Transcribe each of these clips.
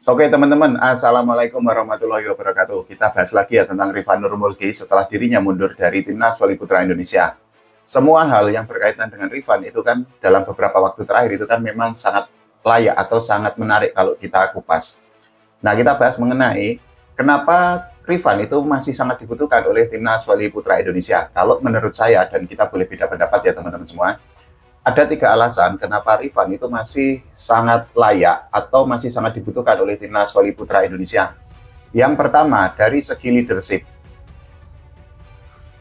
Oke teman-teman, Assalamualaikum warahmatullahi wabarakatuh. Kita bahas lagi ya tentang Rifan Nur Mulki setelah dirinya mundur dari Timnas Voli Putra Indonesia. Semua hal yang berkaitan dengan Rifan itu kan dalam beberapa waktu terakhir itu kan memang sangat layak atau sangat menarik kalau kita kupas. Nah, kita bahas mengenai kenapa Rifan itu masih sangat dibutuhkan oleh Timnas Voli Putra Indonesia. Kalau menurut saya, dan kita boleh beda pendapat ya teman-teman semua, ada 3 alasan kenapa Rifan itu masih sangat layak atau masih sangat dibutuhkan oleh Timnas Voli Putra Indonesia. Yang pertama, dari segi leadership.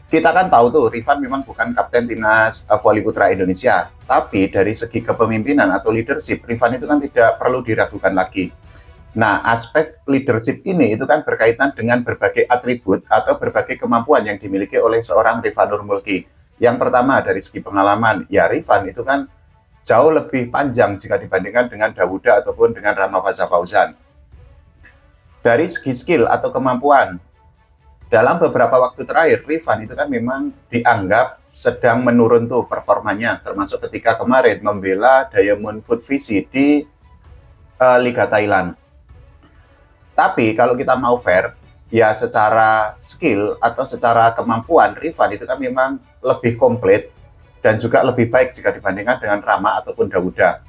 Kita kan tahu tuh, Rifan memang bukan kapten Timnas Voli Putra Indonesia. Tapi dari segi kepemimpinan atau leadership, Rifan itu kan tidak perlu diragukan lagi. Nah, aspek leadership ini itu kan berkaitan dengan berbagai atribut atau berbagai kemampuan yang dimiliki oleh seorang Rifan Nur Mulki. Yang pertama dari segi pengalaman, ya Rifan itu kan jauh lebih panjang jika dibandingkan dengan Dawuda ataupun dengan Rama Faza Fauzan. Dari segi skill atau kemampuan, dalam beberapa waktu terakhir, Rifan itu kan memang dianggap sedang menurun tuh performanya, termasuk ketika kemarin membela Diamond Food Visi di Liga Thailand. Tapi kalau kita mau fair, ya secara skill atau secara kemampuan, Rifan itu kan memang lebih komplit dan juga lebih baik jika dibandingkan dengan Rama ataupun Dawuda.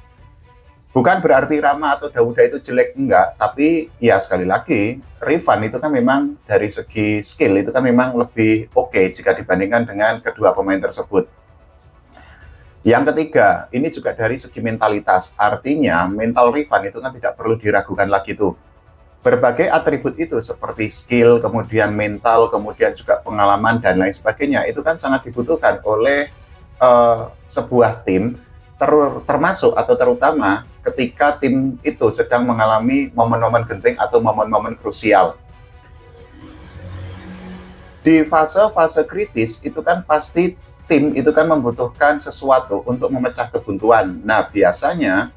Bukan berarti Rama atau Dawuda itu jelek, enggak, tapi ya sekali lagi, Rifan itu kan memang dari segi skill itu kan memang lebih oke jika dibandingkan dengan kedua pemain tersebut. Yang ketiga, ini juga dari segi mentalitas, artinya mental Rifan itu kan tidak perlu diragukan lagi tuh. Berbagai atribut itu seperti skill, kemudian mental, kemudian juga pengalaman dan lain sebagainya itu kan sangat dibutuhkan oleh sebuah tim, termasuk atau terutama ketika tim itu sedang mengalami momen-momen genting atau momen-momen krusial. Di fase-fase kritis itu kan pasti tim itu kan membutuhkan sesuatu untuk memecah kebuntuan. Nah, biasanya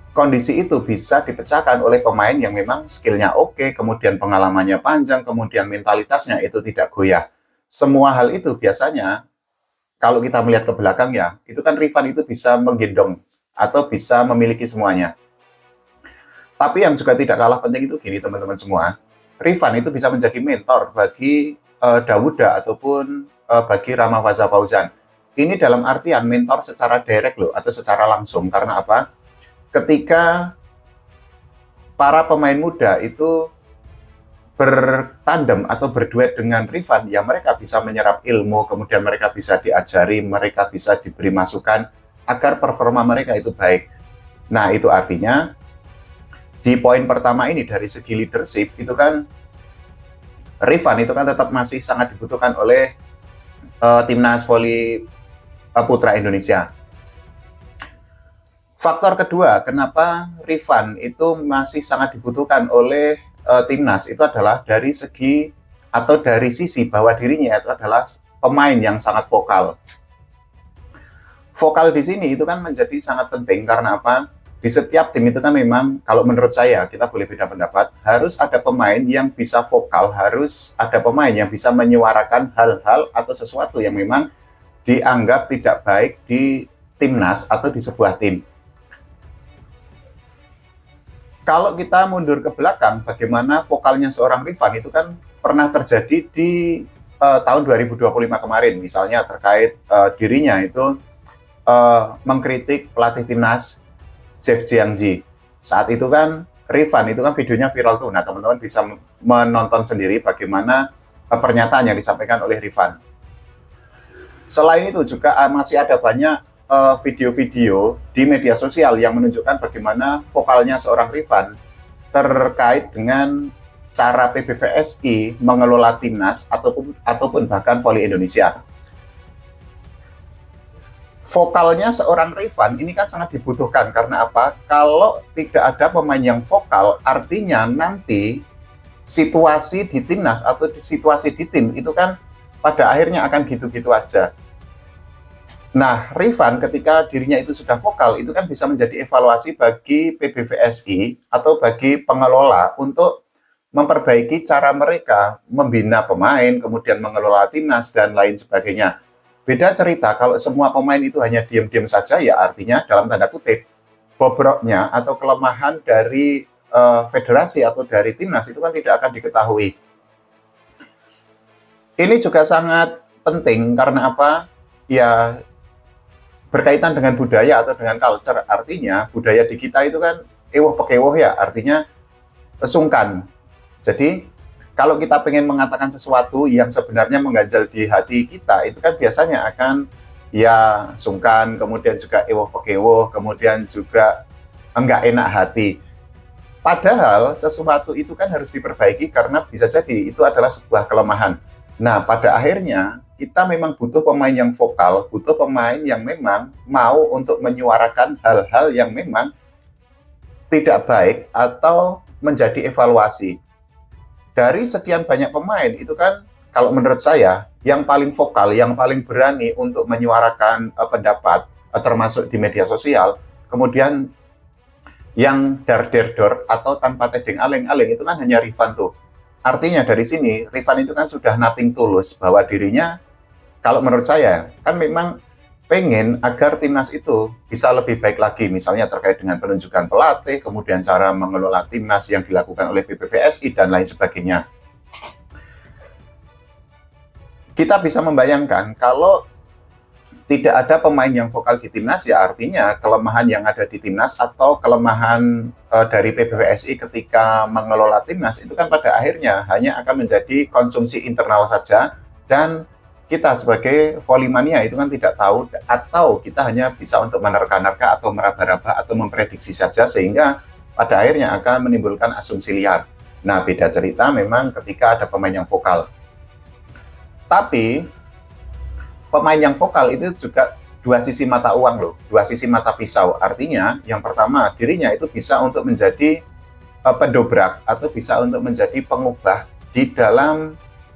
kondisi itu bisa dipecahkan oleh pemain yang memang skillnya oke, kemudian pengalamannya panjang, kemudian mentalitasnya itu tidak goyah. Semua hal itu biasanya, kalau kita melihat ke belakang ya, itu kan Rifan itu bisa menggendong atau bisa memiliki semuanya. Tapi yang juga tidak kalah penting itu gini teman-teman semua, Rifan itu bisa menjadi mentor bagi Dawuda ataupun bagi Rama Faza Fauzan. Ini dalam artian mentor secara direct loh, atau secara langsung. Karena apa? Ketika para pemain muda itu bertandem atau berduet dengan Rifan, ya mereka bisa menyerap ilmu, kemudian mereka bisa diajari, mereka bisa diberi masukan agar performa mereka itu baik. Nah, itu artinya di poin pertama ini dari segi leadership itu kan Rifan itu kan tetap masih sangat dibutuhkan oleh Timnas Voli Putra Indonesia. Faktor kedua, kenapa Rifan itu masih sangat dibutuhkan oleh Timnas itu adalah dari segi atau dari sisi bahwa dirinya itu adalah pemain yang sangat vokal. Vokal di sini itu kan menjadi sangat penting karena apa? Di setiap tim itu kan memang, kalau menurut saya, kita boleh beda pendapat, harus ada pemain yang bisa vokal, harus ada pemain yang bisa menyuarakan hal-hal atau sesuatu yang memang dianggap tidak baik di timnas atau di sebuah tim. Kalau kita mundur ke belakang, bagaimana vokalnya seorang Rifan itu kan pernah terjadi di tahun 2025 kemarin, misalnya terkait dirinya itu mengkritik pelatih timnas Jeff Jiangji. Saat itu kan Rifan itu kan videonya viral tuh. Nah, teman-teman bisa menonton sendiri bagaimana pernyataan yang disampaikan oleh Rifan. Selain itu juga masih ada banyak video-video di media sosial yang menunjukkan bagaimana vokalnya seorang Rifan terkait dengan cara PBVSI mengelola timnas ataupun bahkan voli Indonesia. Vokalnya seorang Rifan ini kan sangat dibutuhkan karena apa? Kalau tidak ada pemain yang vokal, artinya nanti situasi di timnas atau situasi di tim itu kan pada akhirnya akan gitu-gitu aja. Nah, Rifan ketika dirinya itu sudah vokal, itu kan bisa menjadi evaluasi bagi PBVSI atau bagi pengelola untuk memperbaiki cara mereka membina pemain, kemudian mengelola timnas, dan lain sebagainya. Beda cerita kalau semua pemain itu hanya diam-diam saja, ya artinya dalam tanda kutip bobroknya atau kelemahan dari federasi atau dari timnas itu kan tidak akan diketahui. Ini juga sangat penting karena apa? Ya berkaitan dengan budaya atau dengan culture. Artinya budaya di kita itu kan ewoh pekewoh ya, artinya sungkan. Jadi kalau kita pengen mengatakan sesuatu yang sebenarnya mengganjal di hati kita, itu kan biasanya akan ya sungkan, kemudian juga ewoh pekewoh, kemudian juga enggak enak hati. Padahal sesuatu itu kan harus diperbaiki karena bisa jadi itu adalah sebuah kelemahan. Nah, pada akhirnya kita memang butuh pemain yang vokal, butuh pemain yang memang mau untuk menyuarakan hal-hal yang memang tidak baik atau menjadi evaluasi. Dari sekian banyak pemain itu kan kalau menurut saya yang paling vokal, yang paling berani untuk menyuarakan pendapat termasuk di media sosial, kemudian yang dar-der-dor atau tanpa tedeng aleng-aleng itu kan hanya Rifan tuh. Artinya dari sini Rifan itu kan sudah nothing tulus bahwa dirinya kalau menurut saya kan memang pengen agar timnas itu bisa lebih baik lagi, misalnya terkait dengan penunjukan pelatih, kemudian cara mengelola timnas yang dilakukan oleh PPVSI dan lain sebagainya. Kita bisa membayangkan kalau tidak ada pemain yang vokal di timnas, ya artinya kelemahan yang ada di timnas atau kelemahan dari PPVSI ketika mengelola timnas itu kan pada akhirnya hanya akan menjadi konsumsi internal saja, dan kita sebagai volley-mania itu kan tidak tahu, atau kita hanya bisa untuk menerka-nerka atau meraba-raba atau memprediksi saja, sehingga pada akhirnya akan menimbulkan asumsi liar. Nah, beda cerita memang ketika ada pemain yang vokal. Tapi pemain yang vokal itu juga dua sisi mata uang loh, dua sisi mata pisau. Artinya yang pertama dirinya itu bisa untuk menjadi pendobrak atau bisa untuk menjadi pengubah di dalam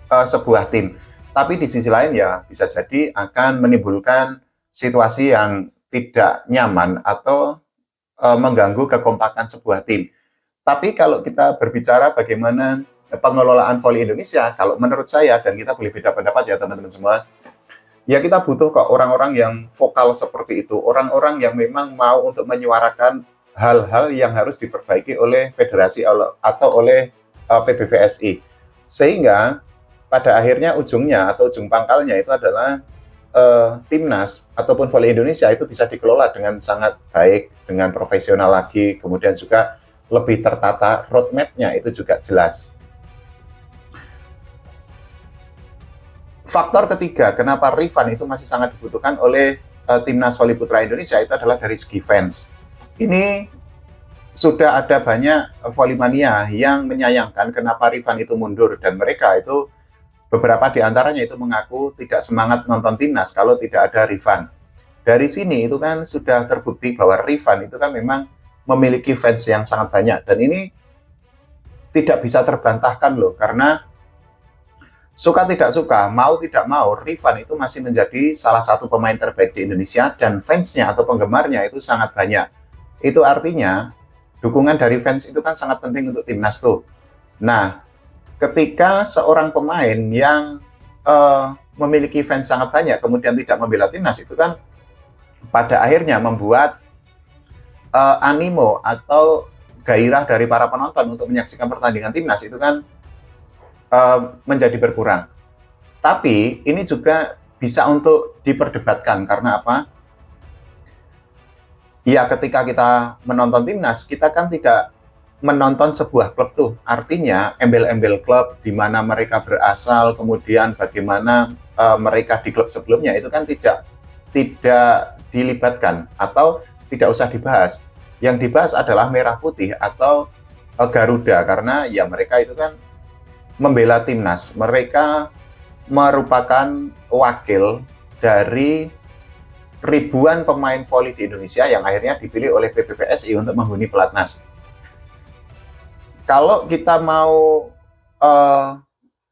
sebuah tim. Tapi di sisi lain ya bisa jadi akan menimbulkan situasi yang tidak nyaman atau mengganggu kekompakan sebuah tim. Tapi kalau kita berbicara bagaimana pengelolaan voli Indonesia, kalau menurut saya, dan kita boleh beda pendapat ya teman-teman semua, ya kita butuh kok orang-orang yang vokal seperti itu, orang-orang yang memang mau untuk menyuarakan hal-hal yang harus diperbaiki oleh federasi atau oleh PBVSI. Sehingga pada akhirnya ujungnya atau ujung pangkalnya itu adalah timnas ataupun voli Indonesia itu bisa dikelola dengan sangat baik, dengan profesional lagi, kemudian juga lebih tertata, roadmap-nya itu juga jelas. Faktor ketiga, kenapa Rifan itu masih sangat dibutuhkan oleh timnas voli putra Indonesia itu adalah dari segi fans. Ini sudah ada banyak volley-mania yang menyayangkan kenapa Rifan itu mundur, dan mereka itu beberapa di antaranya itu mengaku tidak semangat nonton timnas kalau tidak ada Rifan. Dari sini itu kan sudah terbukti bahwa Rifan itu kan memang memiliki fans yang sangat banyak, dan ini tidak bisa terbantahkan loh, karena suka tidak suka, mau tidak mau, Rifan itu masih menjadi salah satu pemain terbaik di Indonesia, dan fansnya atau penggemarnya itu sangat banyak. Itu artinya dukungan dari fans itu kan sangat penting untuk timnas tuh. Nah, ketika seorang pemain yang memiliki fans sangat banyak kemudian tidak membela timnas, itu kan pada akhirnya membuat animo atau gairah dari para penonton untuk menyaksikan pertandingan timnas itu kan menjadi berkurang. Tapi ini juga bisa untuk diperdebatkan karena apa? Ya ketika kita menonton timnas, kita kan tidak menonton sebuah klub tuh. Artinya embel-embel klub di mana mereka berasal, kemudian bagaimana mereka di klub sebelumnya itu kan tidak dilibatkan atau tidak usah dibahas. Yang dibahas adalah merah putih atau Garuda, karena ya mereka itu kan membela timnas. Mereka merupakan wakil dari ribuan pemain voli di Indonesia yang akhirnya dipilih oleh PPVSI untuk menghuni pelatnas. Kalau kita mau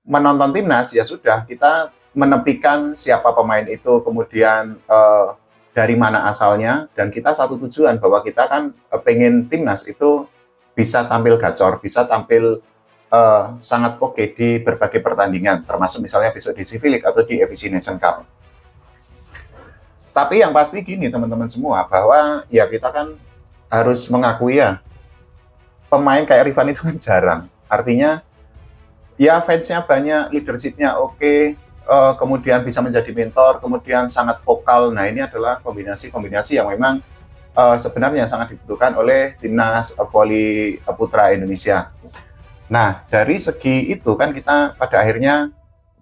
menonton timnas, ya sudah, kita menepikan siapa pemain itu, kemudian dari mana asalnya, dan kita satu tujuan bahwa kita kan pengen timnas itu bisa tampil gacor, bisa tampil sangat oke di berbagai pertandingan, termasuk misalnya besok di CV League atau di EVC Nation Cup. Tapi yang pasti gini teman-teman semua, bahwa ya kita kan harus mengakui ya, pemain kayak Rifan itu kan jarang. Artinya ya fansnya banyak, leadershipnya oke, kemudian bisa menjadi mentor, kemudian sangat vokal. Nah ini adalah kombinasi-kombinasi yang memang sebenarnya sangat dibutuhkan oleh timnas voli putra Indonesia. Nah dari segi itu kan kita pada akhirnya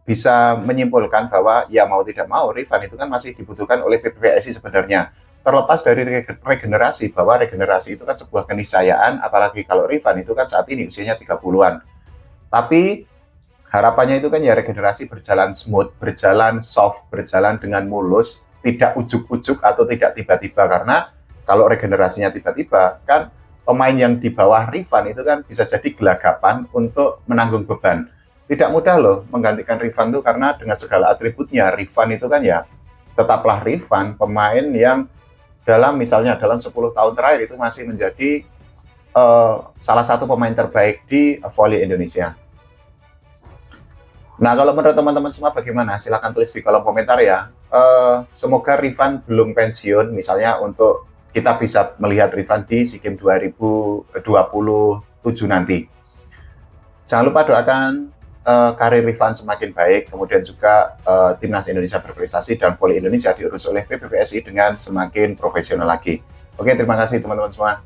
bisa menyimpulkan bahwa ya mau tidak mau Rifan itu kan masih dibutuhkan oleh PPPSI sebenarnya. Terlepas dari regenerasi, bahwa regenerasi itu kan sebuah keniscayaan, apalagi kalau Rifan itu kan saat ini usianya 30-an. Tapi harapannya itu kan ya regenerasi berjalan smooth, berjalan soft, berjalan dengan mulus, tidak ujuk-ujuk atau tidak tiba-tiba. Karena kalau regenerasinya tiba-tiba, kan pemain yang di bawah Rifan itu kan bisa jadi gelagapan untuk menanggung beban. Tidak mudah loh menggantikan Rifan tuh, karena dengan segala atributnya, Rifan itu kan ya tetaplah Rifan, pemain yang misalnya dalam 10 tahun terakhir itu masih menjadi salah satu pemain terbaik di voli Indonesia. Nah, kalau menurut teman-teman semua bagaimana? Silahkan tulis di kolom komentar ya. Semoga Rifan belum pensiun, misalnya untuk kita bisa melihat Rifan di SEA Games 2027 nanti. Jangan lupa doakan karir Rifan semakin baik, kemudian juga timnas Indonesia berprestasi dan voli Indonesia diurus oleh PPPSI dengan semakin profesional lagi. Oke, terima kasih teman-teman semua.